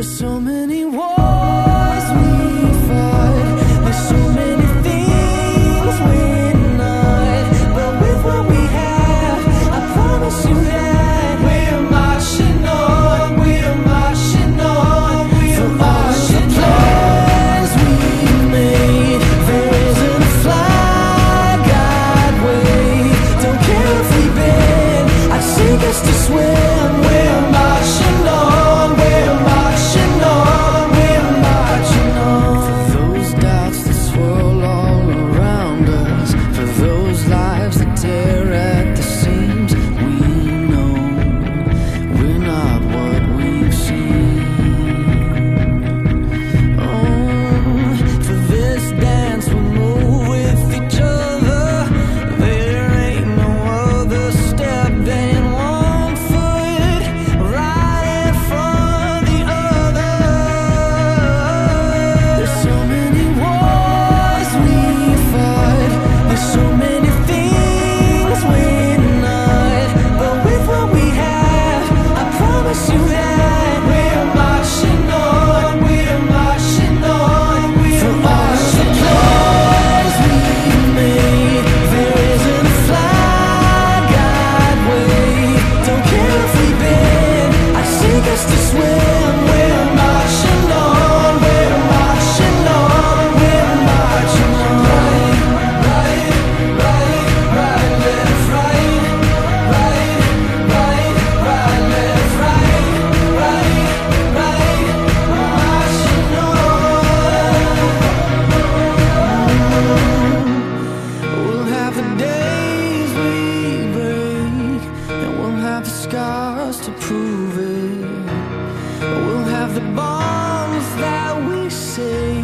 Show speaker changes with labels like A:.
A: There's so many wars we fight, there's so many things we're not, but with what we have, I promise you that we're marching on, we're marching on, we're marching on. Plans we made, there isn't a flag I'd wave. Don't care if we bend, I'd sink us to swim. We're marching on, we're marching on, we're marching on. For those doubts that swirl all around us, for those lives that tear at the seams, we know we're not what we've seen. For this dance we move with each other. There ain't no other step than one foot right in front of the other. There's so many wars we fight, there's so many things we're not, but with what we have, I promise you that we're marching on, we're marching on, we're marching on. Plans we made, there isn't a flag I'd wave. Don't care if we bend, I'd sink us to swim. We're marching on, we're marching on, we're marching on. Right, right, right, left, right, right, right, right, left, right, right, right, we're marching on. We'll have the days we break, and we'll have the scars to prove it. We'll have the bombs that we say